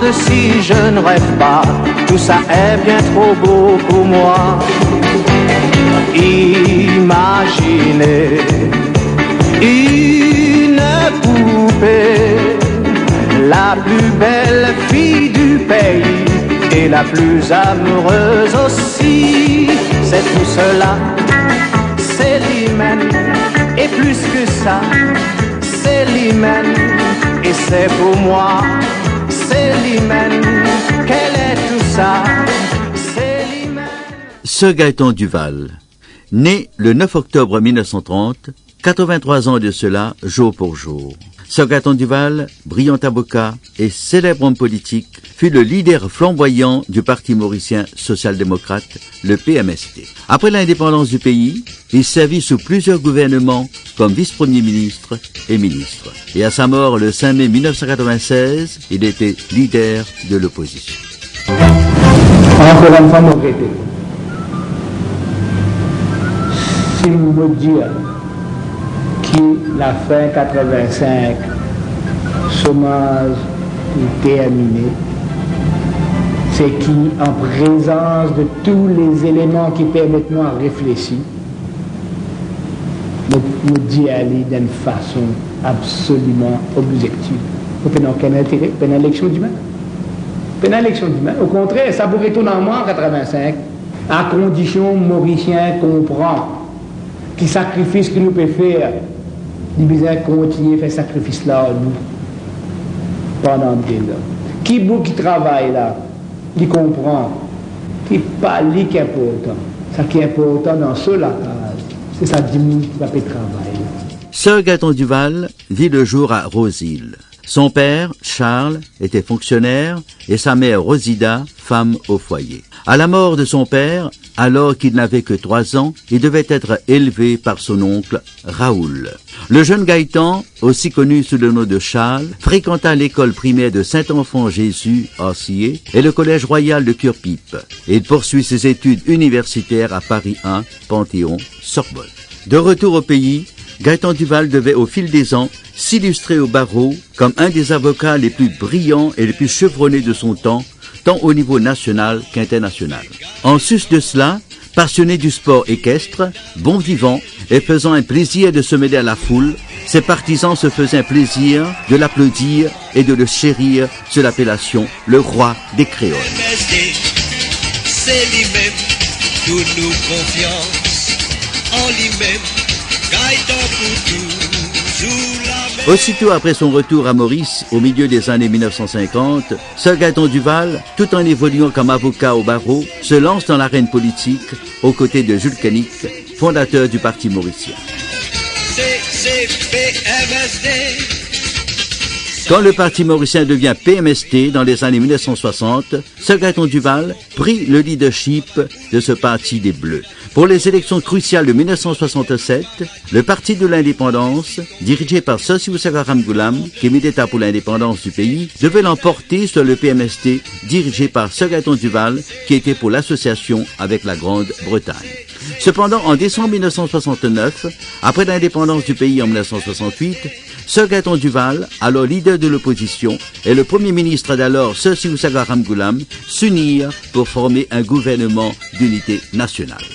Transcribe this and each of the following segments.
demande si je ne rêve pas, tout ça est bien trop beau pour moi. Imaginez une poupée, la plus belle fille du pays et la plus amoureuse aussi. C'est tout cela, c'est l'hymen, et plus que ça, c'est l'hymen, et c'est pour moi, c'est l'hymen. Quel est tout ça? C'est l'hymen. Sir Gaëtan Duval, né le 9 octobre 1930, 83 ans de cela, jour pour jour. Sir Gaëtan Duval, brillant avocat et célèbre homme politique, fut le leader flamboyant du parti mauricien social-démocrate, le PMST. Après l'indépendance du pays, il servit sous plusieurs gouvernements comme vice-premier ministre et ministre. Et à sa mort le 5 mai 1996, il était leader de l'opposition. Encore une fois, mon répète. Si vous me dites que la fin 85, chômage est terminé, c'est qui, en présence de tous les éléments qui permettent de réfléchir, nous dit aller d'une façon absolument objective. Nous n'avons aucun intérêt pour l'élection d'humain. Au contraire, ça pourrait tourner en moi en 85, à condition Mauricien comprend qui sacrifice que nous pouvons faire. Il besoin continuer à faire ce sacrifice-là nous pendant des ans. Qui travaille là, qui comprend, qui pas lui qui est important. Ce qui est important dans ce lacage, c'est ça diminue qui va faire travail. Sir Gaëtan Duval vit le jour à Rose-Île. Son père, Charles, était fonctionnaire et sa mère, Rosida, femme au foyer. À la mort de son père, alors qu'il n'avait que 3 ans, il devait être élevé par son oncle, Raoul. Le jeune Gaëtan, aussi connu sous le nom de Charles, fréquenta l'école primaire de Saint-Enfant-Jésus, à Sillé, et le collège royal de Cure-Pipe. Il poursuit ses études universitaires à Paris 1, Panthéon, Sorbonne. De retour au pays, Gaëtan Duval devait au fil des ans s'illustrer au barreau comme un des avocats les plus brillants et les plus chevronnés de son temps, tant au niveau national qu'international. En sus de cela, passionné du sport équestre, bon vivant et faisant un plaisir de se mêler à la foule, ses partisans se faisaient un plaisir de l'applaudir et de le chérir sous l'appellation le roi des créoles. C'est lui-même, toute nous confiance en lui-même, Gaëtan pour toujours la même. Aussitôt après son retour à Maurice, au milieu des années 1950, Sir Gaëtan Duval, tout en évoluant comme avocat au barreau, se lance dans l'arène politique aux côtés de Jules Canic, fondateur du Parti mauricien. Quand le Parti mauricien devient PMST dans les années 1960, Sir Gaëtan Duval prit le leadership de ce parti des Bleus. Pour les élections cruciales de 1967, le Parti de l'Indépendance, dirigé par Sir Siousaga Ramgoolam, qui milita pour l'indépendance du pays, devait l'emporter sur le PMST, dirigé par Sir Gaëtan Duval, qui était pour l'association avec la Grande-Bretagne. Cependant, en décembre 1969, après l'indépendance du pays en 1968, Sir Gaëtan Duval, alors leader de l'opposition, et le premier ministre d'alors, Sir Siousaga Ramgoolam, s'unirent pour former un gouvernement d'unité nationale.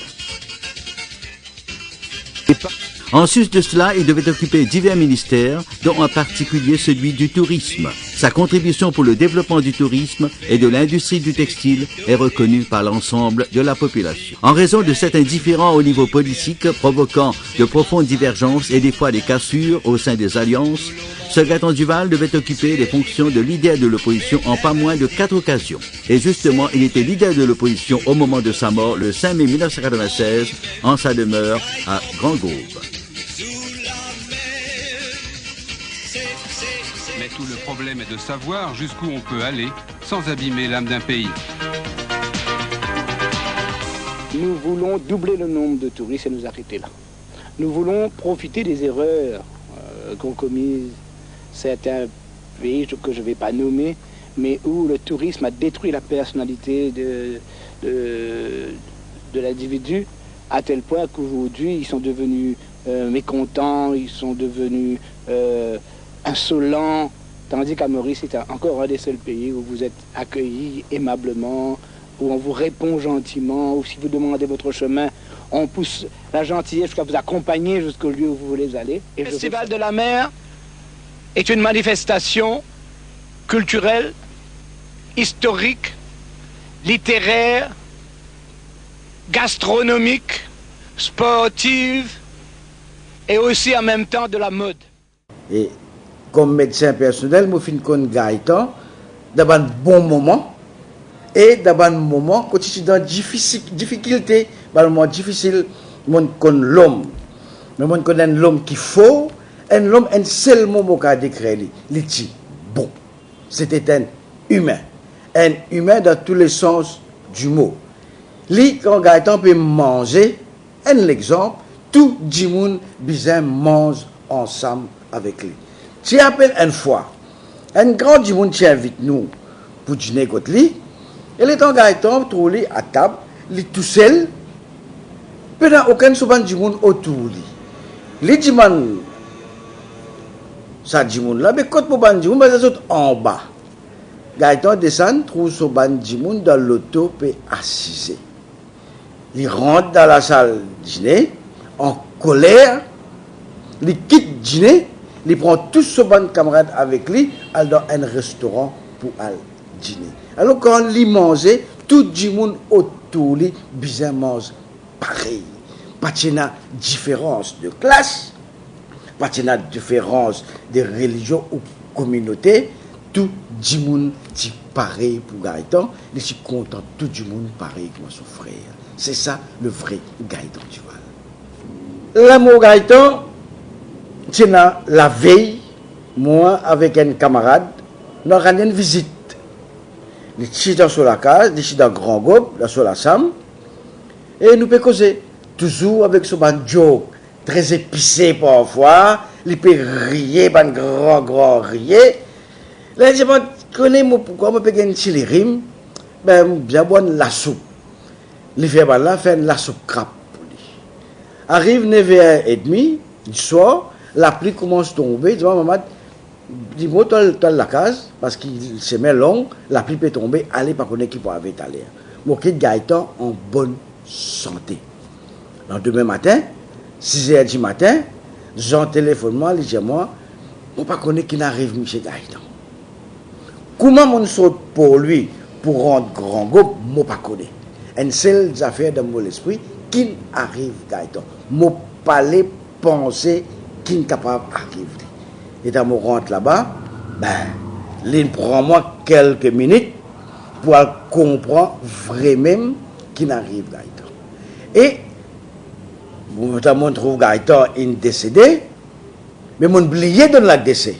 En sus de cela, il devait occuper divers ministères, dont en particulier celui du tourisme. Sa contribution pour le développement du tourisme et de l'industrie du textile est reconnue par l'ensemble de la population. En raison de cet indifférent au niveau politique provoquant de profondes divergences et des fois des cassures au sein des alliances, Sir Gaëtan Duval devait occuper les fonctions de leader de l'opposition en pas moins de 4 occasions. Et justement, il était leader de l'opposition au moment de sa mort, le 5 mai 1996, en sa demeure à Grand-Gaube. Mais tout le problème est de savoir jusqu'où on peut aller sans abîmer l'âme d'un pays. Nous voulons doubler le nombre de touristes et nous arrêter là. Nous voulons profiter des erreurs qu'ont commises certains pays que je ne vais pas nommer, mais où le tourisme a détruit la personnalité de l'individu à tel point qu'aujourd'hui ils sont devenus mécontents, ils sont devenus insolents, Tandis qu'à Maurice, c'est encore un des seuls pays où vous êtes accueillis aimablement, où on vous répond gentiment, où si vous demandez votre chemin, on pousse la gentillesse jusqu'à vous accompagner jusqu'au lieu où vous voulez aller. Et le Festival de la mer est une manifestation culturelle, historique, littéraire, gastronomique, sportive et aussi en même temps de la mode. Et comme médecin personnel, je fin con Gaëtan dans un bon moment et dans un moment quand je suis dans difficulté, dans un moment difficile, je connais l'homme. Mais je connais l'homme qui faut, et l'homme un seul mot qu'a décrit, il dit bon. C'était un humain dans tous les sens du mot. Lui, quand Gaëtan peut manger, un exemple, tout le monde bizarre mange ensemble avec lui. Tu appelles une fois, un grand du monde qui invite nous pour dîner avec lui, et le temps Gaëtan trouve lui à table, il tout seul, pendant aucun souvent du monde autour de lui. Les dimanches, ça du monde là, mais quand pour ban du monde, c'est en bas. Gaëtan descend, trouve ce ban du monde dans l'auto, puis assisé. Il rentre dans la salle dîner, en colère, il quitte dîner, il prend tous ses bons camarades avec lui, aller dans un restaurant pour aller dîner. Alors quand il mangeait, tout le monde autour de lui, bizarre mange pareil. Pas de différence de classe, pas de différence de religion ou communauté, tout le monde est pareil pour Gaëtan, je suis content, tout le monde pareil comme son frère. C'est ça le vrai Gaëtan du Val. L'amour Gaëtan, c'est la veille, moi avec un camarade, nous avons une visite. Je suis sur la case, je suis dans le Grand Gobe, sur la Sam, et nous pouvons causer. Toujours avec ce ban joke, très épicé parfois, il peut rire, ban grand rire. Là, je connais pourquoi je peux gagner les rimes, ben, bien bonne la soupe. Il fait là, fait la soupe crabe pour lui. Arrive 9h30 du soir, la pluie commence à tomber, tu vois, maman, dis-moi, toi, la case, parce qu'il se met long, la pluie peut tomber, allez, pas connaître qui peut aller à l'air. Mon kit Gaëtan en bonne santé. Le demain matin, 6h du matin, Jean téléphone moi, il dit moi, on ne pas connaître qui n'arrive, M. Gaëtan. Comment on saute pour lui, pour rendre grand groupe, je ne pas connaître. Une seule affaire dans mon esprit, qui arrive Gaëtan. Je ne pas penser qui est capable d'arriver. Et quand je rentre là-bas, il prend moi quelques minutes pour comprendre vraiment qui arrive Gaëtan. Et je trouve Gaëtan est décédé, mais mon oublié de la décès.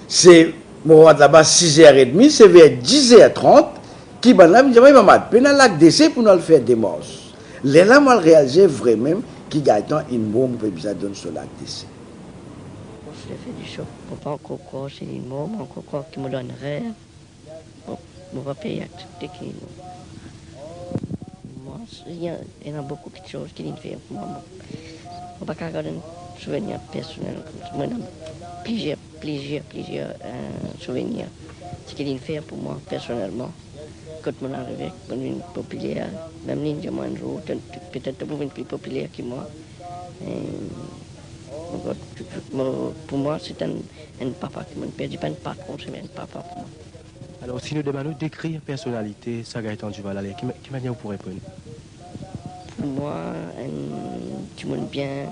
C'est, je rentre là-bas 6h30, c'est vers 10h30, qui va là, me dit, oui, maman, pendant la décès pour nous faire des morts. Là, moi, je réalise vraiment que Gaëtan est une bombe pour bien donner sur la décès. Je fais du choc pour pas encore croire, c'est une bombe, encore croire qu'il me donne un rêve. Je ne vais pas y accepter qu'il il y a beaucoup de choses qui font pour moi. Je ne peux pas garder un souvenir personnel. Moi, j'ai plusieurs souvenirs. Ce qu'il fait pour moi personnellement. Quand je suis arrivé, je suis populaire. Même si je suis un jour, peut-être que je suis plus populaire que moi. Pour moi, c'est un papa qui m'a perdu, pas un patron, c'est un papa pour moi. Alors, si nous demandons d'écrire personnalité, ça Gaëtan du Val, qui manière vous pourrez répondre? Pour moi, tu m'aimes bien.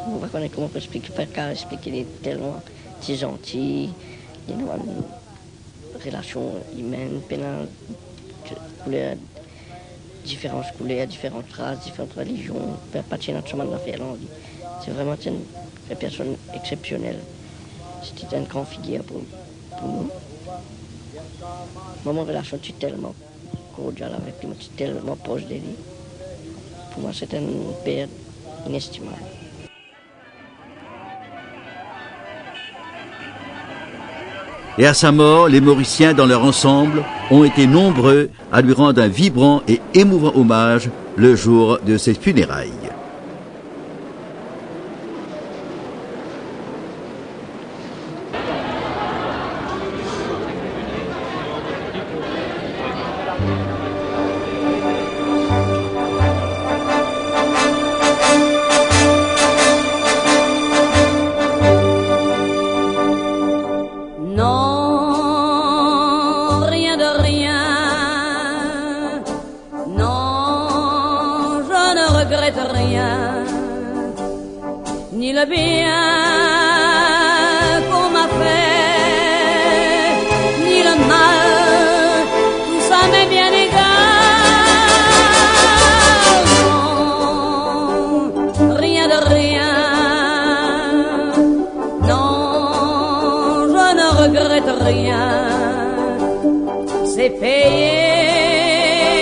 On va connaître comment expliquer, car expliquer, il est tellement gentil, il y a une relation humaine, différentes couleurs, différentes races, différentes religions, pas de notre chemin d'affaires. C'est vraiment une personne exceptionnelle. C'était une grande figure pour nous. Moi, mon relation est tellement cordiale avec lui, je suis tellement proche de lui. Pour moi, c'est un père inestimable. Et à sa mort, les Mauriciens dans leur ensemble ont été nombreux à lui rendre un vibrant et émouvant hommage le jour de ses funérailles. c'est payer,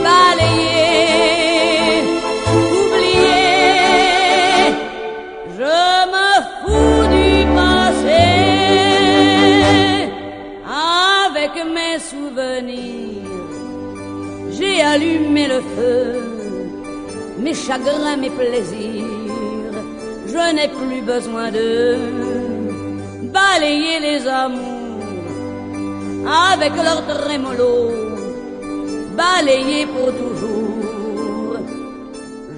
balayer, oublier. Je me fous du passé avec mes souvenirs. J'ai allumé le feu, mes chagrins, mes plaisirs. Je n'ai plus besoin de balayer les amours avec leur trémolo, balayer pour toujours.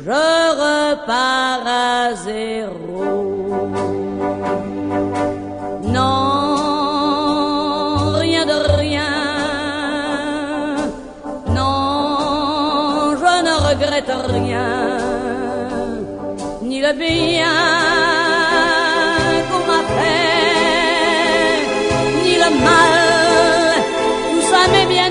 Je repars à zéro. Non, rien de rien. Non, je ne regrette rien, ni le bien qu'on m'a fait, ni le mal. Tout ça m'est bien